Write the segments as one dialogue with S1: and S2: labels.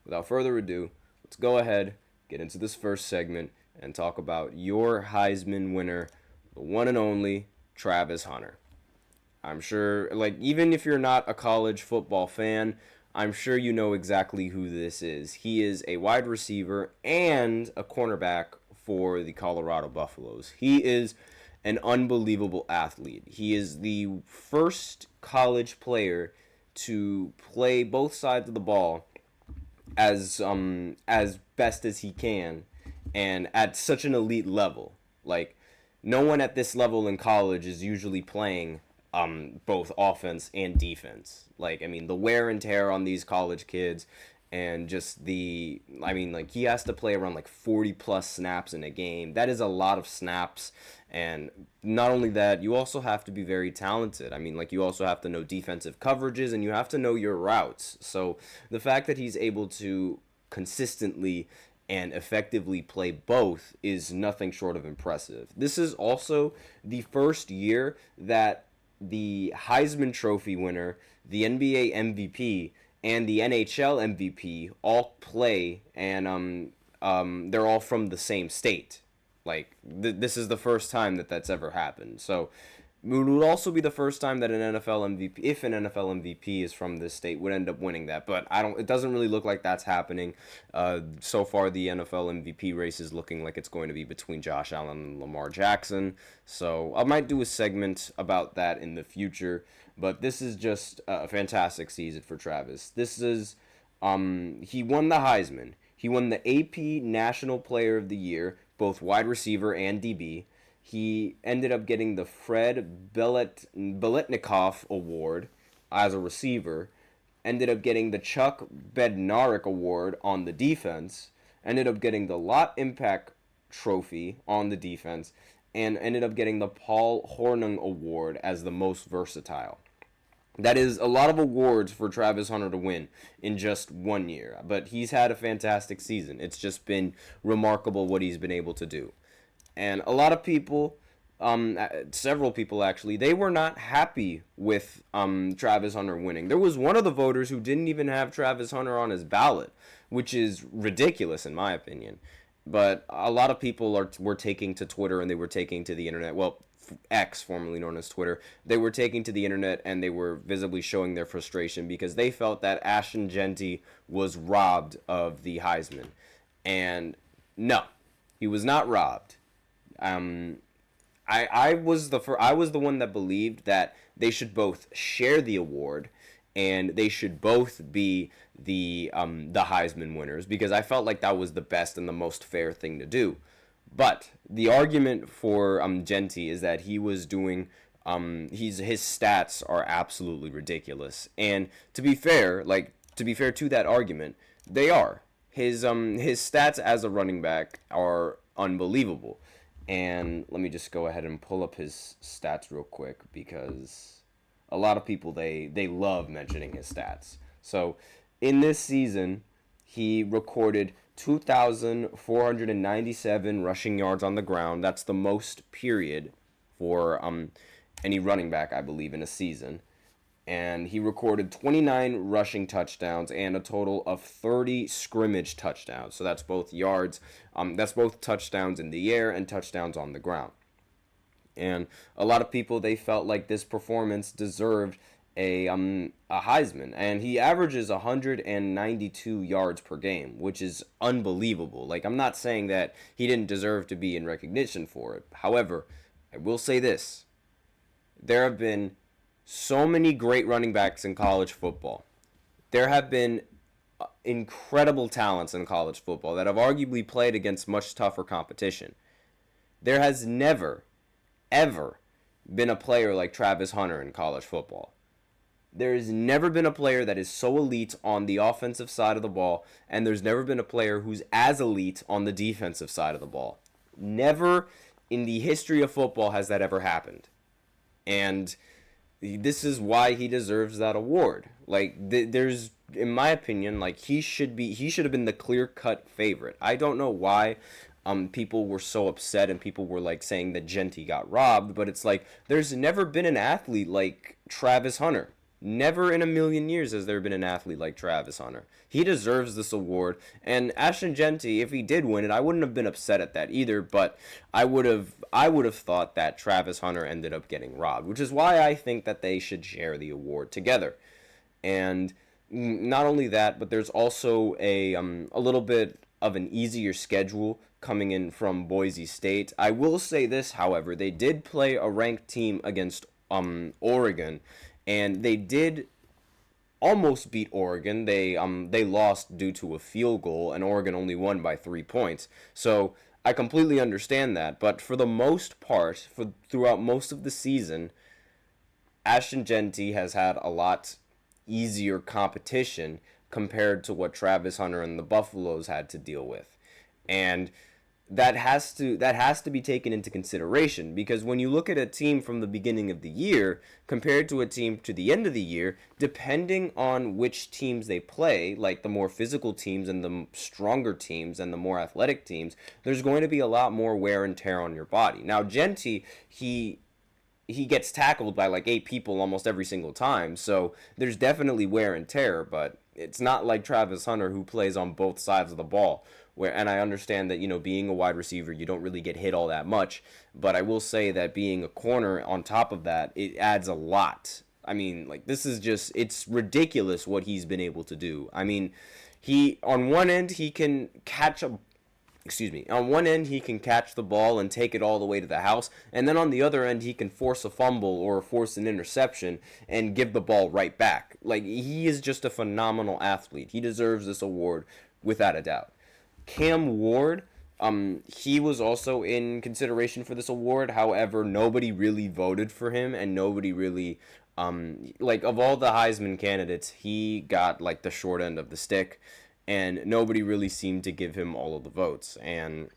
S1: without further ado, let's go ahead, get into this first segment, and talk about your Heisman winner, the one and only Travis Hunter. I'm sure, even if you're not a college football fan, I'm sure you know exactly who this is. He is a wide receiver and a cornerback for the Colorado Buffaloes. He is an unbelievable athlete. He is the first college player to play both sides of the ball as best as he can and at such an elite level. Like, no one at this level in college is usually playing both offense and defense. The wear and tear on these college kids, and just he has to play around 40 plus snaps in a game. That is a lot of snaps. And not only that, you also have to be very talented. You also have to know defensive coverages, and you have to know your routes. So the fact that he's able to consistently and effectively play both is nothing short of impressive. This is also the first year that the Heisman Trophy winner, the NBA MVP, and the NHL MVP all play, and they're all from the same state. This is the first time that that's ever happened. So it would also be the first time that an NFL MVP, if an NFL MVP is from this state, would end up winning that. But it doesn't really look like that's happening. So far, the NFL MVP race is looking like it's going to be between Josh Allen and Lamar Jackson. So I might do a segment about that in the future. But this is just a fantastic season for Travis. This is, he won the Heisman. He won the AP National Player of the Year, both wide receiver and DB. He ended up getting the Fred Biletnikoff Award as a receiver. Ended up getting the Chuck Bednarik Award on the defense. Ended up getting the Lot Impact Trophy on the defense. And ended up getting the Paul Hornung Award as the most versatile. That is a lot of awards for Travis Hunter to win in just 1 year. But he's had a fantastic season. It's just been remarkable what he's been able to do. And a lot of people, several people actually, they were not happy with Travis Hunter winning. There was one of the voters who didn't even have Travis Hunter on his ballot, which is ridiculous in my opinion. But a lot of people were taking to Twitter, and they were taking to the internet. Well, X, formerly known as Twitter, they were taking to the internet, and they were visibly showing their frustration because they felt that Ashton Jeanty was robbed of the Heisman. And no, he was not robbed. I was the one that believed that they should both share the award, and they should both be the Heisman winners, because I felt like that was the best and the most fair thing to do. But the argument for Jeanty is that he was doing his stats are absolutely ridiculous. And to be fair to that argument, they are. His stats as a running back are unbelievable. And let me just go ahead and pull up his stats real quick, because a lot of people, they love mentioning his stats. So in this season, he recorded 2,497 rushing yards on the ground. That's the most period for any running back, I believe, in a season. And he recorded 29 rushing touchdowns and a total of 30 scrimmage touchdowns. So that's both yards, that's both touchdowns in the air and touchdowns on the ground. And a lot of people, they felt like this performance deserved a Heisman, and he averages 192 yards per game, which is unbelievable. I'm not saying that he didn't deserve to be in recognition for it. However, I will say this: there have been so many great running backs in college football. There have been incredible talents in college football that have arguably played against much tougher competition. There has never, ever been a player like Travis Hunter in college football. There has never been a player that is so elite on the offensive side of the ball, and there's never been a player who's as elite on the defensive side of the ball. Never in the history of football has that ever happened. And this is why he deserves that award. There's, in my opinion, he should have been the clear-cut favorite. I don't know why people were so upset and people were saying that Jeanty got robbed, but it's there's never been an athlete like Travis Hunter. Never in a million years has there been an athlete like Travis Hunter. He deserves this award. And Ashton Genty, if he did win it, I wouldn't have been upset at that either. But I would have thought that Travis Hunter ended up getting robbed, which is why I think that they should share the award together. And not only that, but there's also a little bit of an easier schedule coming in from Boise State. I will say this, however, they did play a ranked team against Oregon, and they did almost beat Oregon. They lost due to a field goal, and Oregon only won by 3 points. So I completely understand that, but for the most part, throughout most of the season, Ashton Genty has had a lot easier competition compared to what Travis Hunter and the Buffaloes had to deal with. And that has to be taken into consideration, because when you look at a team from the beginning of the year compared to a team to the end of the year, depending on which teams they play, like the more physical teams and the stronger teams and the more athletic teams, there's going to be a lot more wear and tear on your body. Now, Genty, he gets tackled by like 8 people almost every single time, so there's definitely wear and tear, but it's not like Travis Hunter, who plays on both sides of the ball. And I understand that, being a wide receiver, you don't really get hit all that much, but I will say that being a corner on top of that, it adds a lot. I mean, like, this is just, it's ridiculous what he's been able to do. I mean, on one end, he can catch a on one end, he can catch the ball and take it all the way to the house, and then on the other end, he can force a fumble or force an interception and give the ball right back. Like, he is just a phenomenal athlete. He deserves this award without a doubt. Cam Ward, he was also in consideration for this award. However, nobody really voted for him, and nobody really, of all the Heisman candidates, he got, like, the short end of the stick, and nobody really seemed to give him all of the votes. And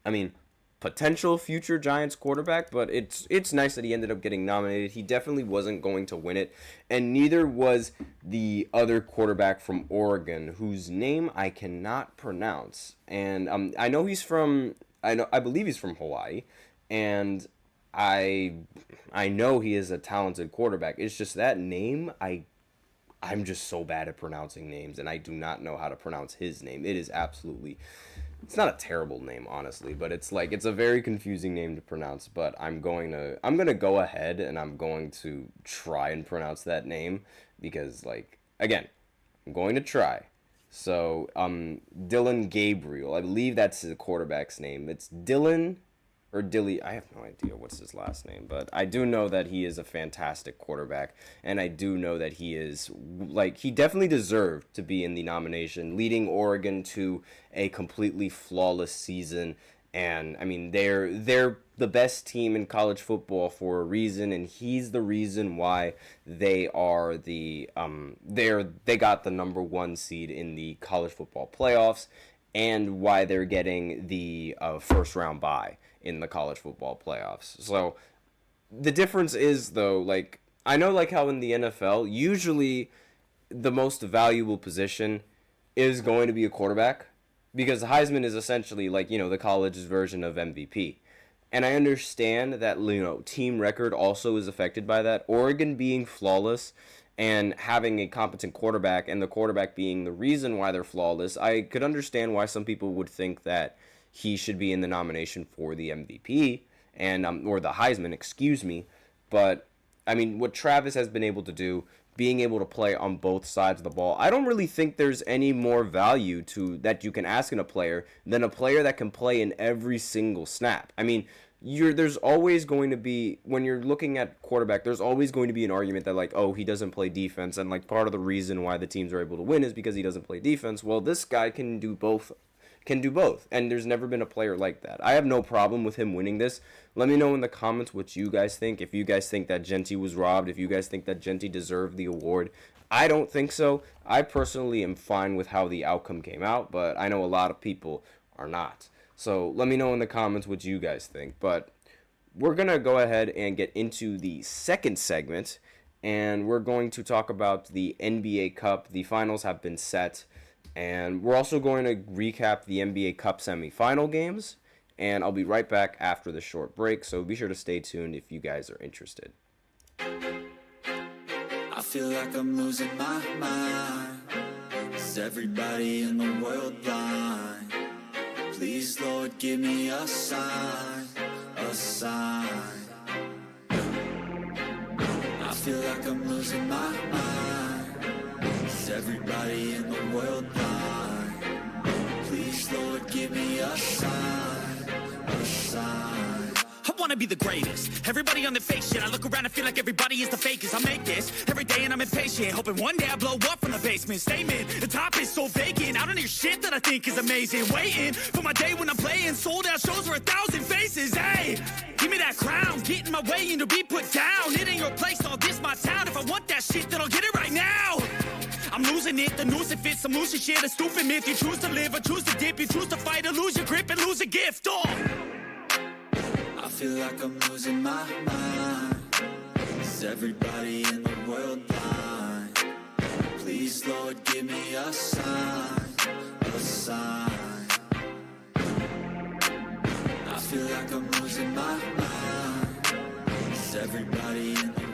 S1: I mean, potential future Giants quarterback, but it's nice that he ended up getting nominated. He definitely wasn't going to win it, and neither was the other quarterback from Oregon, whose name I cannot pronounce. And I believe he's from Hawaii, and I know he is a talented quarterback. It's just that name, I'm just so bad at pronouncing names, and I do not know how to pronounce his name. It's not a terrible name, honestly, but it's a very confusing name to pronounce. But I'm gonna go ahead and I'm going to try and pronounce that name, because, like, again, I'm going to try. So, Dylan Gabriel, I believe that's the quarterback's name. It's Dylan or Dilly. I have no idea what's his last name, but I do know that he is a fantastic quarterback, and I do know that he definitely deserved to be in the nomination, leading Oregon to a completely flawless season. And I mean, they're the best team in college football for a reason, and he's the reason why they are they got the number 1 seed in the college football playoffs, and why they're getting the first round bye in the college football playoffs. So the difference is, though, like, I know, like, how in the NFL, usually the most valuable position is going to be a quarterback, because Heisman is essentially, like, the college's version of MVP. And I understand that, team record also is affected by that. Oregon being flawless and having a competent quarterback, and the quarterback being the reason why they're flawless, I could understand why some people would think that he should be in the nomination for the MVP and or the Heisman, excuse me. But I mean, what Travis has been able to do, being able to play on both sides of the ball, I don't really think there's any more value to that you can ask in a player than a player that can play in every single snap. I mean, there's always going to be, when you're looking at quarterback, there's always going to be an argument that, like, oh, he doesn't play defense, and, like, part of the reason why the teams are able to win is because he doesn't play defense. Well, this guy can do both, and there's never been a player like that. I have no problem with him winning this. Let me know in the comments what you guys think. If you guys think that Genty was robbed, if you guys think that Genty deserved the award. I don't think so. I personally am fine with how the outcome came out, but I know a lot of people are not. So let me know in the comments what you guys think. But we're going to go ahead and get into the second segment, and we're going to talk about the NBA Cup. The finals have been set, and we're also going to recap the NBA Cup semifinal games, and I'll be right back after the short break, so be sure to stay tuned if you guys are interested.
S2: feel like I'm losing my mind. Is everybody in the world blind? Please, Lord, give me a sign, a sign. I feel like I'm losing my mind. Is everybody in the world blind? Please, Lord, give me a sign, a sign.
S3: I wanna be the greatest. Everybody on the fake shit. I look around and feel like everybody is the fakest. I make this every day and I'm impatient, hoping one day I blow up from the basement. Statement, the top is so vacant. I don't hear shit that I think is amazing. Waiting for my day when I'm playing sold out shows for 1,000 faces. Hey, give me that crown, get in my way and to be put down. It ain't your place, all this my town. If I want that shit, then I'll get it right now. I'm losing it, the noose it fits, some loose shit, a stupid myth. You choose to live or choose to dip, you choose to fight or lose your grip and lose a gift. Oh.
S2: I feel like I'm losing my mind. Is everybody in the world blind? Please, Lord, give me a sign, a sign. I feel like I'm losing my mind. Is everybody in the